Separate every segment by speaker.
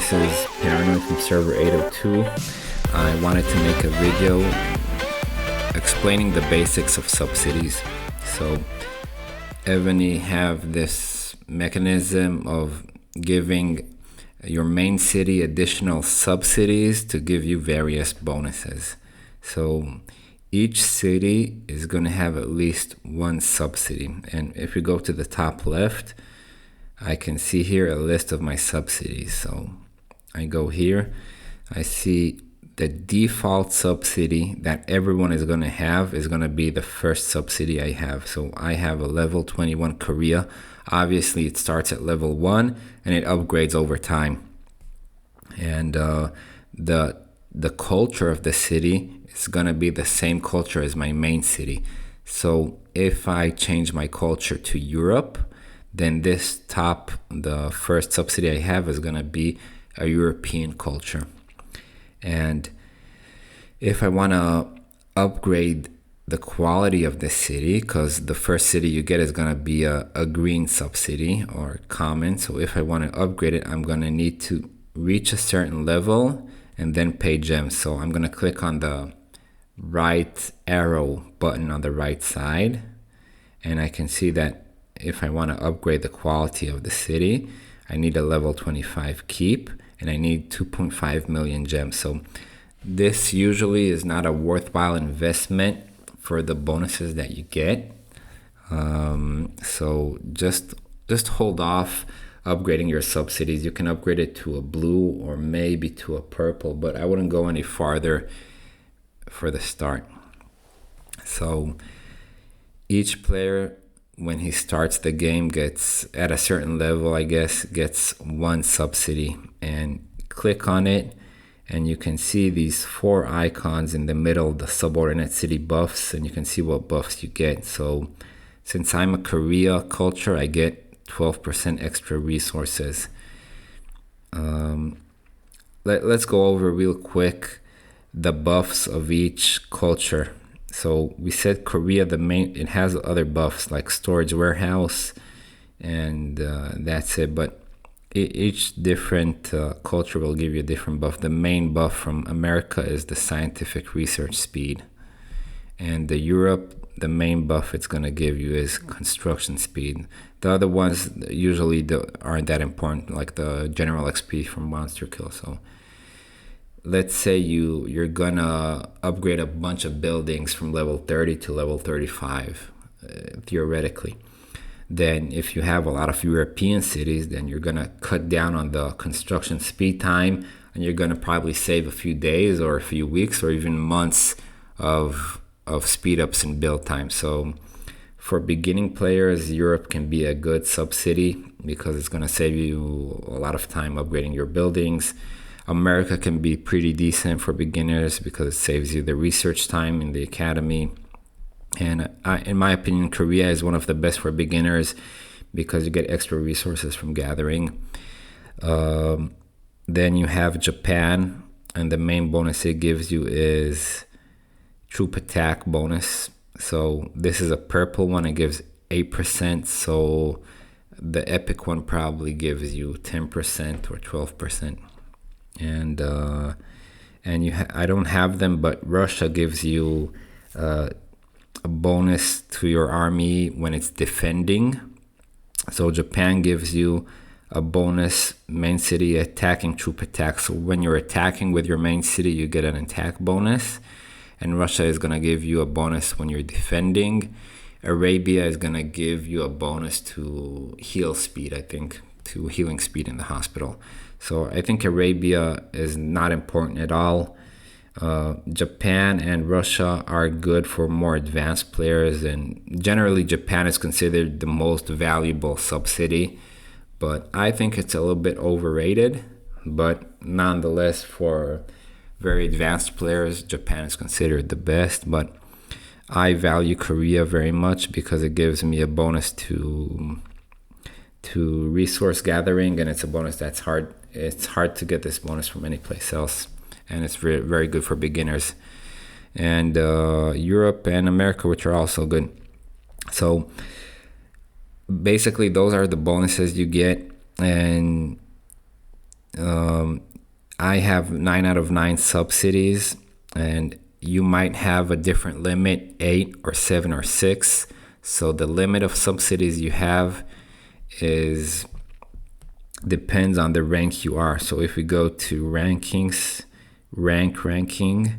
Speaker 1: This is Paranoid from server 802. I wanted to make a video explaining the basics of subsidies. So Evony have this mechanism of giving your main city additional subsidies to give you various bonuses. So each city is going to have at least one subsidy. And if you go to the top left, I can see here a list of my subsidies. So I go here, I see the default subsidy that everyone is going to have is going to be the first subsidy I have. So I have a level 21 Korea. Obviously it starts at level 1 and it upgrades over time. And the culture of the city is going to be the same culture as my main city. So if I change my culture to Europe, then the first subsidy I have is going to be a European culture. And if I want to upgrade the quality of the city, because the first city you get is going to be a green subsidy or common. So if I want to upgrade it, I'm going to need to reach a certain level and then pay gems. So I'm going to click on the right arrow button on the right side. And I can see that if I want to upgrade the quality of the city, I need a level 25 keep and I need 2.5 million gems. So this usually is not a worthwhile investment for the bonuses that you get. So just hold off upgrading your subsidies. You can upgrade it to a blue or maybe to a purple, but I wouldn't go any farther for the start. So each player, when he starts the game, gets at a certain level, I guess, gets one subsidy. And click on it and you can see these 4 icons in the middle, the subordinate city buffs, and you can see what buffs you get. So since I'm a Korea culture, I get 12% extra resources. Let's go over real quick the buffs of each culture. So we said Korea, it has other buffs like storage warehouse, and that's it. But each different culture will give you a different buff. The main buff from America is the scientific research speed. And the Europe, the main buff it's going to give you is construction speed. The other ones usually aren't that important, like the general XP from monster kill. So let's say you're gonna upgrade a bunch of buildings from level 30 to level 35, theoretically. Then if you have a lot of European cities, then you're gonna cut down on the construction speed time, and you're gonna probably save a few days or a few weeks or even months of speed ups and build time. So for beginning players, Europe can be a good subsidy because it's gonna save you a lot of time upgrading your buildings. America can be pretty decent for beginners because it saves you the research time in the academy. And in my opinion, Korea is one of the best for beginners because you get extra resources from gathering. Then you have Japan, and the main bonus it gives you is troop attack bonus. So this is a purple one, it gives 8%. So the epic one probably gives you 10% or 12%. And I don't have them, but Russia gives you a bonus to your army when it's defending. So Japan gives you a bonus main city attacking troop attack. So when you're attacking with your main city, you get an attack bonus. And Russia is going to give you a bonus when you're defending. Arabia is going to give you a bonus to heal speed, I think, to healing speed in the hospital. So I think Arabia is not important at all. Japan and Russia are good for more advanced players, and generally Japan is considered the most valuable subsidy, but I think it's a little bit overrated. But nonetheless, for very advanced players, Japan is considered the best. But I value Korea very much because it gives me a bonus to resource gathering, and it's a bonus that's hard. It's hard to get this bonus from any place else, and it's very, very good for beginners. And Europe and America, which are also good. So basically those are the bonuses you get, and I have 9 out of 9 subsidies, and you might have a different limit, 8 or 7 or 6. So the limit of subsidies you have is depends on the rank you are. So if we go to rankings, ranking,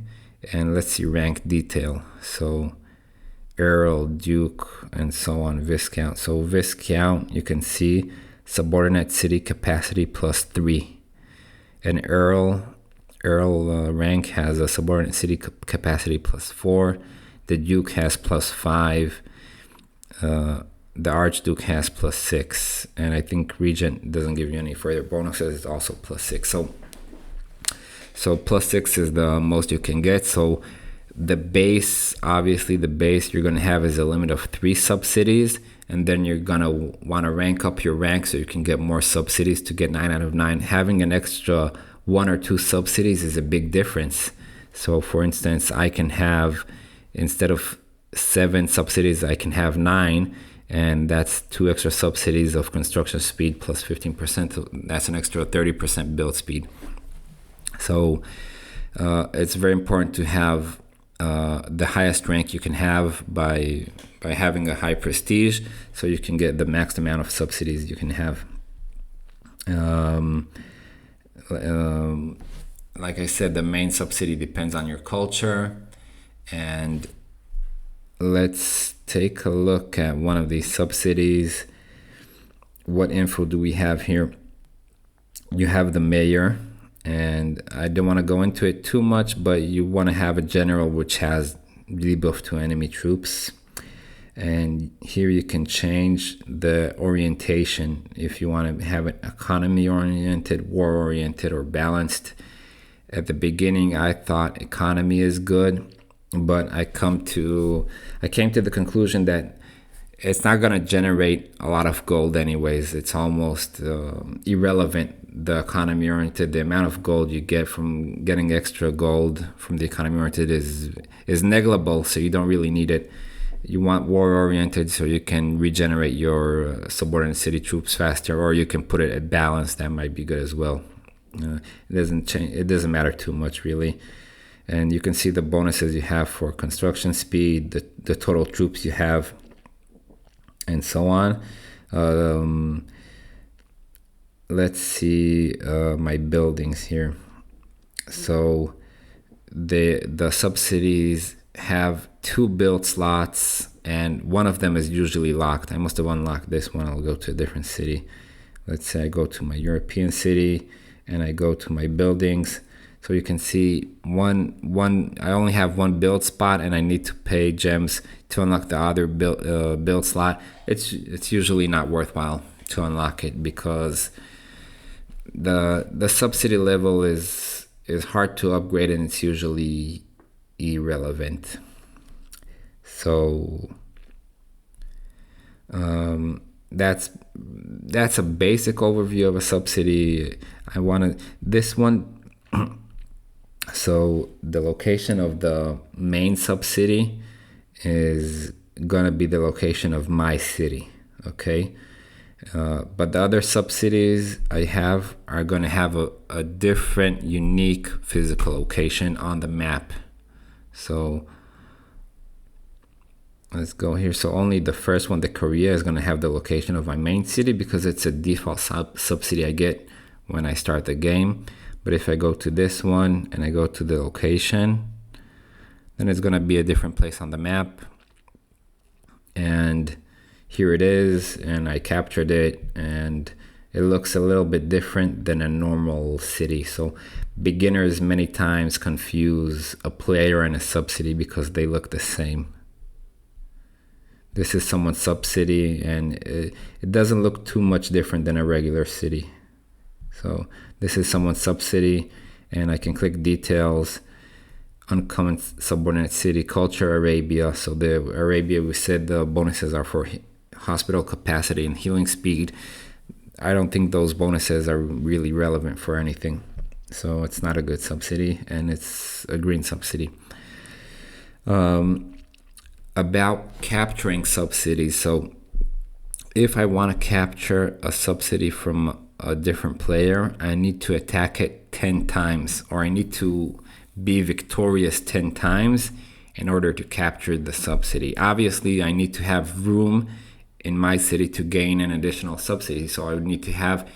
Speaker 1: and let's see rank detail. So Earl, Duke, and so on, Viscount. So Viscount, you can see subordinate city capacity +3. And Earl rank has a subordinate city capacity +4. The Duke has +5. The Archduke has +6. And I think Regent doesn't give you any further bonuses. It's also +6. So +6 is the most you can get. So the base, obviously the base you're going to have is a limit of 3 subsidies. And then you're going to want to rank up your rank so you can get more subsidies to get 9 out of 9. Having an extra 1 or 2 subsidies is a big difference. So for instance, I can have, instead of 7 subsidies, I can have 9. And that's 2 extra subsidies of construction speed plus 15%. So that's an extra 30% build speed. So it's very important to have the highest rank you can have by having a high prestige, so you can get the max amount of subsidies you can have. Like I said, the main subsidy depends on your culture. And let's take a look at one of these subsidies. What info do we have here? You have the mayor, and I don't want to go into it too much, but you want to have a general which has debuff to enemy troops. And here you can change the orientation if you want to have it economy oriented, war oriented, or balanced. At the beginning, I thought economy is good, but I came to the conclusion that it's not going to generate a lot of gold anyways. It's almost irrelevant. The economy oriented, the amount of gold you get from getting extra gold from the economy oriented is negligible, so you don't really need it. You want war oriented so you can regenerate your subordinate city troops faster, or you can put it at balance. That might be good as well. It doesn't change. It doesn't matter too much really. And you can see the bonuses you have for construction speed, the total troops you have, and so on. Let's see my buildings here. So the subsidies have 2 build slots, and one of them is usually locked. I must have unlocked this one. I'll go to a different city. Let's say I go to my European city and I go to my buildings. So you can see I only have 1 build spot, and I need to pay gems to unlock the other build slot. It's usually not worthwhile to unlock it because the subsidy level is hard to upgrade, and it's usually irrelevant. So that's a basic overview of a subsidy. This one. So the location of the main subsidy is gonna be the location of my city, okay? But the other subsidies I have are gonna have a different, unique physical location on the map. So let's go here. So only the first one, the Korea, is gonna have the location of my main city because it's a default subsidy I get when I start the game. But if I go to this one and I go to the location, then it's going to be a different place on the map. And here it is, and I captured it, and it looks a little bit different than a normal city. So beginners many times confuse a player and a subsidy because they look the same. This is someone's subsidy, and it doesn't look too much different than a regular city. So this is someone's subsidy, and I can click details, uncommon subordinate city, culture, Arabia. So the Arabia, we said the bonuses are for hospital capacity and healing speed. I don't think those bonuses are really relevant for anything. So it's not a good subsidy, and it's a green subsidy. About capturing subsidies. So if I want to capture a subsidy from a different player, I need to attack it 10 times, or I need to be victorious 10 times in order to capture the subsidy. Obviously, I need to have room in my city to gain an additional subsidy. So I would need to have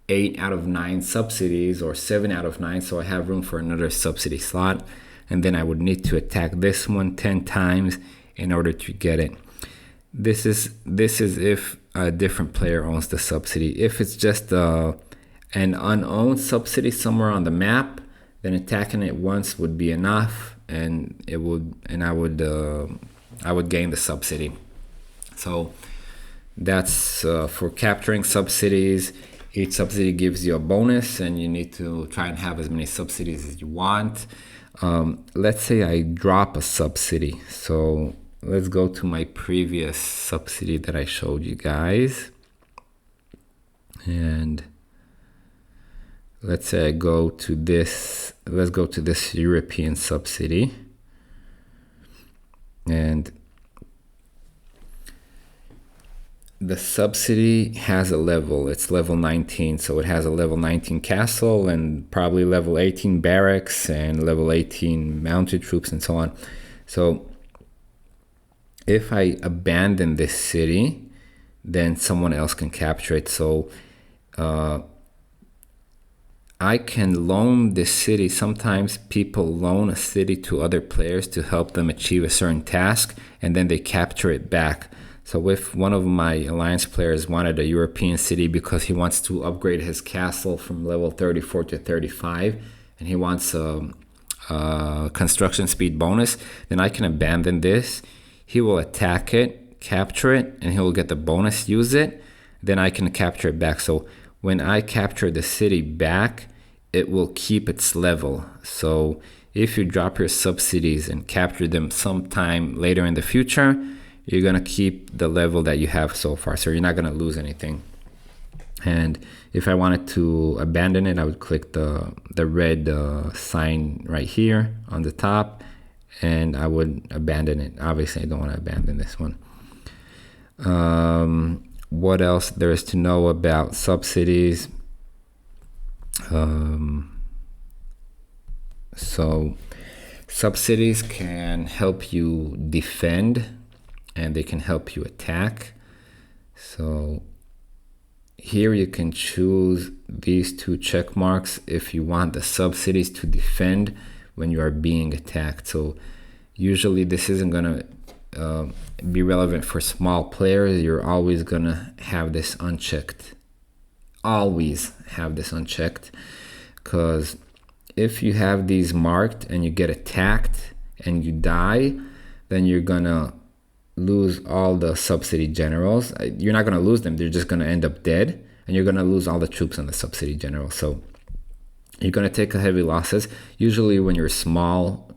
Speaker 1: 8 out of 9 subsidies, or 7 out of 9, so I have room for another subsidy slot. And then I would need to attack this one 10 times in order to get it. This is if a different player owns the subsidy. If it's just an unowned subsidy somewhere on the map, then attacking it once would be enough, and I would gain the subsidy. So that's for capturing subsidies. Each subsidy gives you a bonus, and you need to try and have as many subsidies as you want. Let's say I drop a subsidy. So let's go to my previous subsidy that I showed you guys. And let's say I go to this, let's go to this European subsidy. And the subsidy has a level. It's level 19, so it has a level 19 castle and probably level 18 barracks and level 18 mounted troops and so on. So if I abandon this city, then someone else can capture it. So I can loan this city. Sometimes people loan a city to other players to help them achieve a certain task, and then they capture it back. So if one of my alliance players wanted a European city because he wants to upgrade his castle from level 34 to 35, and he wants a construction speed bonus, then I can abandon this. He will attack it, capture it, and he will get the bonus, use it. Then I can capture it back. So when I capture the city back, it will keep its level. So if you drop your subsidies and capture them sometime later in the future, you're going to keep the level that you have so far. So you're not going to lose anything. And if I wanted to abandon it, I would click the red sign right here on the top, and I would abandon it. Obviously, I don't want to abandon this one. What else there is to know about subsidies? So subsidies can help you defend, and they can help you attack. So here you can choose these two check marks if you want the subsidies to defend when you are being attacked. So usually this isn't going to be relevant for small players. You're always going to have this unchecked. Always have this unchecked, because if you have these marked and you get attacked and you die, then you're going to lose all the subsidy generals. You're not going to lose them. They're just going to end up dead, and you're going to lose all the troops on the subsidy general. So you're going to take heavy losses. Usually when you're small,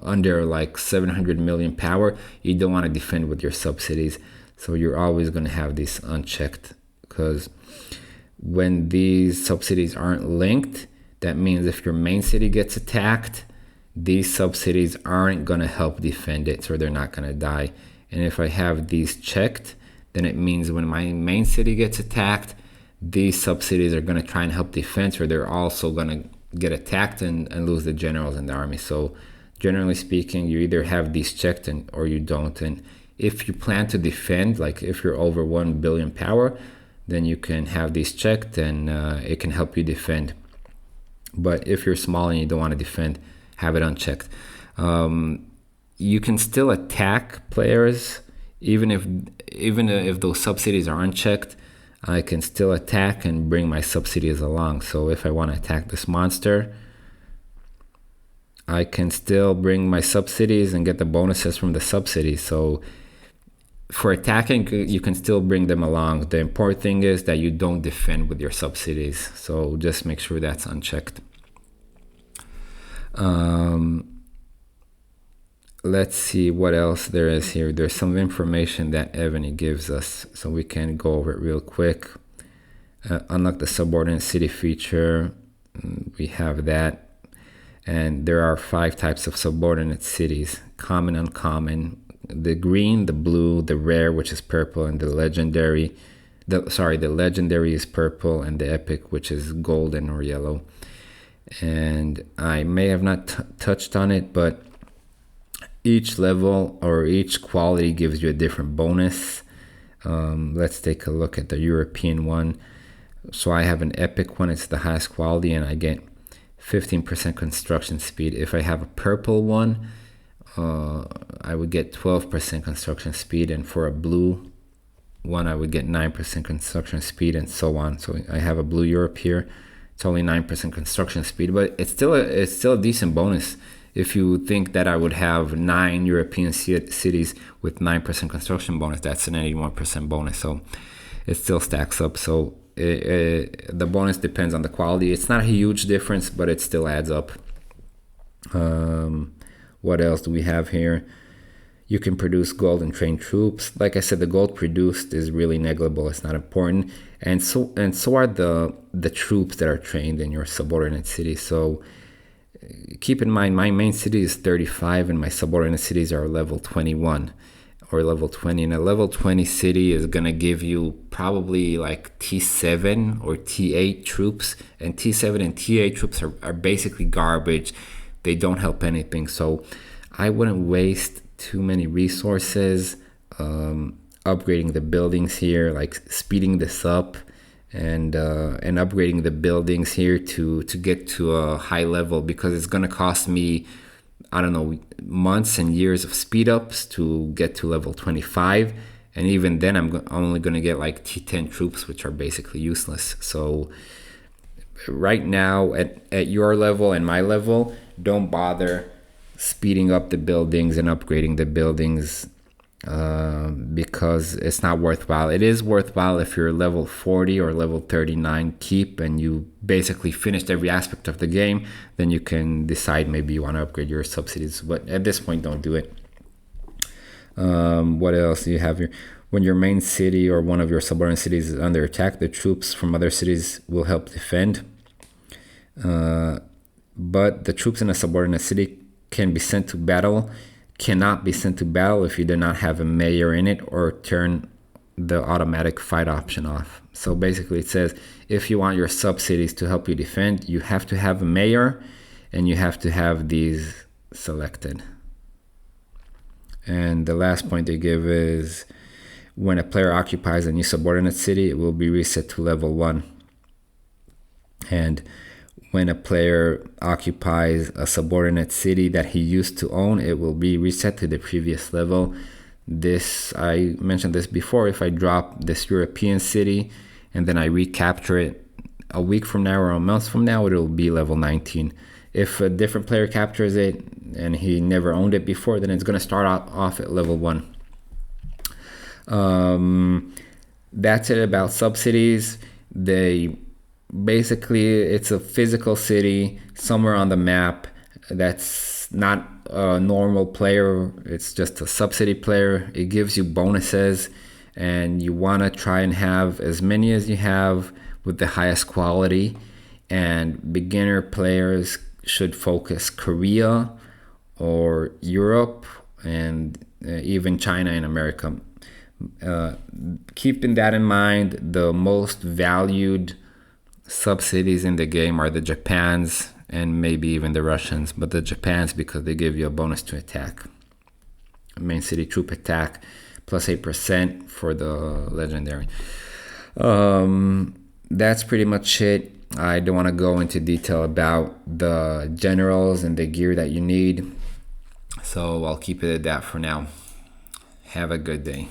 Speaker 1: under like 700 million power, you don't want to defend with your subsidies. So you're always going to have these unchecked, because when these subsidies aren't linked, that means if your main city gets attacked, these subsidies aren't going to help defend it, so they're not going to die. And if I have these checked, then it means when my main city gets attacked, these subsidies are going to try and help defense, or they're also going to get attacked and lose the generals in the army. So generally speaking, you either have these checked or you don't. And if you plan to defend, like if you're over 1 billion power, then you can have these checked, and it can help you defend. But if you're small and you don't want to defend, have it unchecked. You can still attack players even if those subsidies are unchecked. I can still attack and bring my subsidies along. So if I want to attack this monster, I can still bring my subsidies and get the bonuses from the subsidies. So for attacking, you can still bring them along. The important thing is that you don't defend with your subsidies. So just make sure that's unchecked. Let's see what else there is here. There's some information that Evony gives us, so we can go over it real quick. Unlock the subordinate city feature. We have that. And there are 5 types of subordinate cities: common, uncommon, the green, the blue, the rare, which is purple, and the legendary. The legendary is purple, and the epic, which is golden or yellow. And I may have not touched on it, but each level or each quality gives you a different bonus. Let's take a look at the European one. So I have an epic one, it's the highest quality, and I get 15% construction speed. If I have a purple one, I would get 12% construction speed, and for a blue one I would get 9% construction speed, and so on. So I have a blue Europe here. It's only 9% construction speed, but it's still a decent bonus. If you think that I would have 9 European cities with 9% construction bonus, that's an 81% bonus. So it still stacks up. So the bonus depends on the quality. It's not a huge difference, but it still adds up. What else do we have here? You can produce gold and train troops. Like I said, the gold produced is really negligible. It's not important, and so are the troops that are trained in your subordinate city. So keep in mind, my main city is 35, and my subordinate cities are level 21 or level 20. And a level 20 city is gonna give you probably like T7 or T8 troops, and T7 and T8 troops are basically garbage. They don't help anything. So I wouldn't waste too many resources upgrading the buildings here, like speeding this up and upgrading the buildings here to get to a high level, because it's going to cost me, I don't know, months and years of speed ups to get to level 25, and even then I'm only going to get like T10 troops, which are basically useless. So right now at your level and my level, don't bother speeding up the buildings and upgrading the buildings because it's not worthwhile. It is worthwhile if you're level 40 or level 39 keep and you basically finished every aspect of the game. Then you can decide maybe you want to upgrade your subsidies, but at this point don't do it. What else do you have here? When your main city or one of your subordinate cities is under attack, the troops from other cities will help defend, but the troops in a subordinate city cannot be sent to battle if you do not have a mayor in it or turn the automatic fight option off. So basically it says if you want your subsidies to help you defend, you have to have a mayor and you have to have these selected. And the last point they give is when a player occupies a new subordinate city, it will be reset to level 1. And when a player occupies a subordinate city that he used to own, it will be reset to the previous level. This, I mentioned this before, if I drop this European city and then I recapture it a week from now or a month from now, it will be level 19. If a different player captures it and he never owned it before, then it's going to start off at level 1. That's it about subsidies. Basically, it's a physical city somewhere on the map that's not a normal player. It's just a subsidy player. It gives you bonuses, and you want to try and have as many as you have with the highest quality. And beginner players should focus Korea or Europe and even China and America. Keeping that in mind, the most valued subsidies in the game are the Japans and maybe even the Russians, but the Japans because they give you a bonus to attack. Main city troop attack plus 8% for the legendary. That's pretty much it. I don't want to go into detail about the generals and the gear that you need, so I'll keep it at that for now. Have a good day.